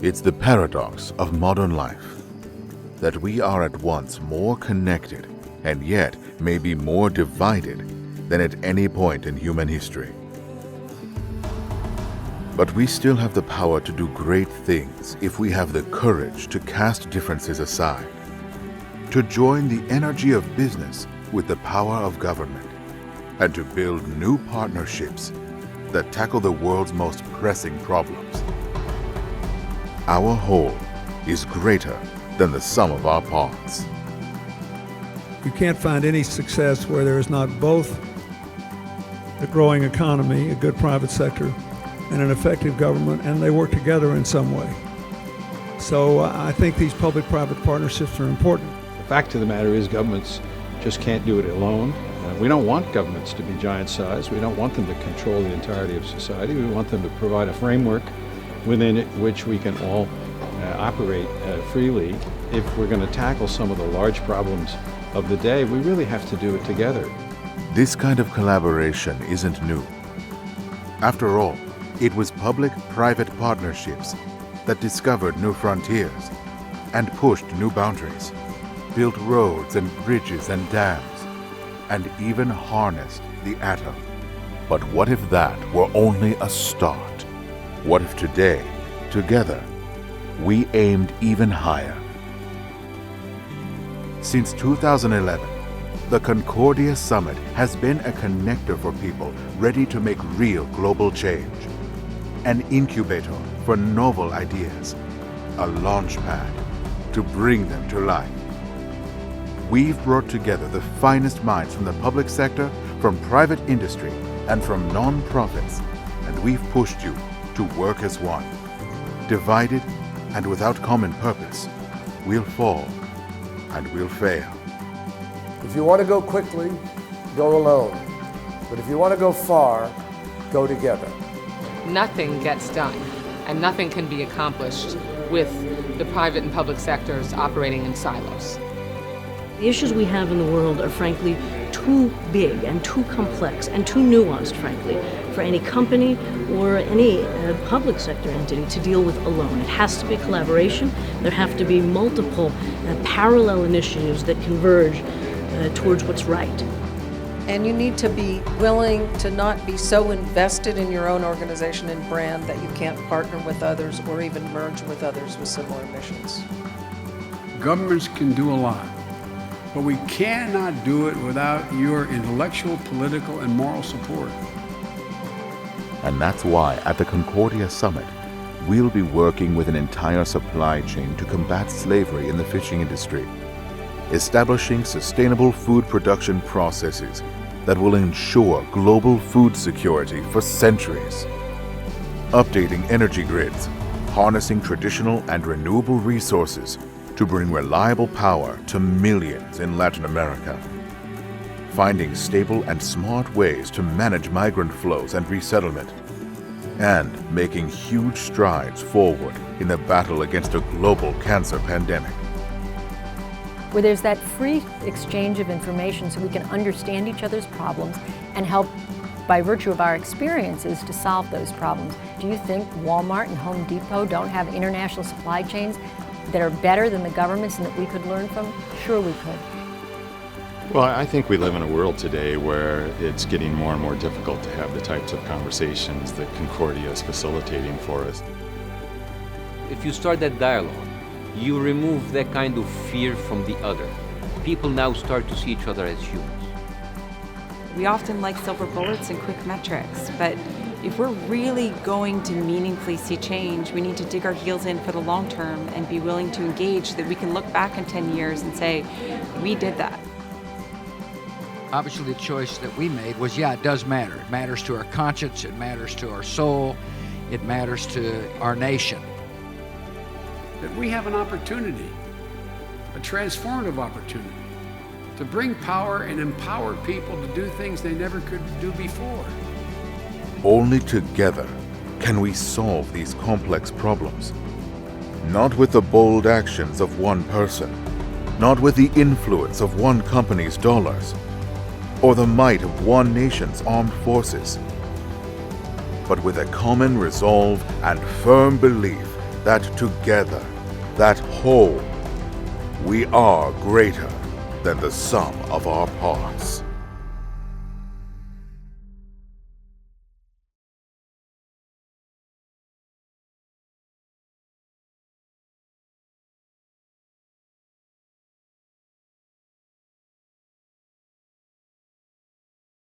It's the paradox of modern life, that we are at once more connected and yet may be more divided than at any point in human history. But we still have the power to do great things if we have the courage to cast differences aside, to join the energy of business with the power of government, and to build new partnerships that tackle the world's most pressing problems. Our whole is greater than the sum of our parts. You can't find any success where there is not both a growing economy, a good private sector, and an effective government, and they work together in some way. So I think these public-private partnerships are important. The fact of the matter is governments just can't do it alone. We don't want governments to be giant-sized. We don't want them to control the entirety of society. We want them to provide a framework within which we can all operate freely. If we're going to tackle some of the large problems of the day, we really have to do it together. This kind of collaboration isn't new. After all, it was public-private partnerships that discovered new frontiers and pushed new boundaries, built roads and bridges and dams, and even harnessed the atom. But what if that were only a start? What if today, together, we aimed even higher? Since 2011, the Concordia Summit has been a connector for people ready to make real global change, an incubator for novel ideas, a launchpad to bring them to life. We've brought together the finest minds from the public sector, from private industry, and from non-profits, and we've pushed you to work as one. Divided and without common purpose, we'll fall and we'll fail. If you want to go quickly, go alone. But if you want to go far, go together. Nothing gets done, and nothing can be accomplished with the private and public sectors operating in silos. The issues we have in the world are frankly too big and too complex and too nuanced, frankly, for any company or any public sector entity to deal with alone. It has to be collaboration. There have to be multiple parallel initiatives that converge towards what's right. And you need to be willing to not be so invested in your own organization and brand that you can't partner with others or even merge with others with similar missions. Governments can do a lot, but we cannot do it without your intellectual, political, and moral support. And that's why at the Concordia Summit, we'll be working with an entire supply chain to combat slavery in the fishing industry, establishing sustainable food production processes that will ensure global food security for centuries, updating energy grids, harnessing traditional and renewable resources to bring reliable power to millions in Latin America, finding stable and smart ways to manage migrant flows and resettlement, and making huge strides forward in the battle against a global cancer pandemic. Where there's that free exchange of information so we can understand each other's problems and help, by virtue of our experiences, to solve those problems. Do you think Walmart and Home Depot don't have international supply chains that are better than the governments and that we could learn from? Sure we could. Well, I think we live in a world today where it's getting more and more difficult to have the types of conversations that Concordia is facilitating for us. If you start that dialogue, you remove that kind of fear from the other. People now start to see each other as humans. We often like silver bullets and quick metrics, but if we're really going to meaningfully see change, we need to dig our heels in for the long term and be willing to engage so that we can look back in 10 years and say, we did that. Obviously the choice that we made was, yeah, it does matter. It matters to our conscience, it matters to our soul, it matters to our nation. That we have an opportunity, a transformative opportunity, to bring power and empower people to do things they never could do before. Only together can we solve these complex problems. Not with the bold actions of one person, not with the influence of one company's dollars, or the might of one nation's armed forces, but with a common resolve and firm belief that together, that whole, we are greater than the sum of our parts.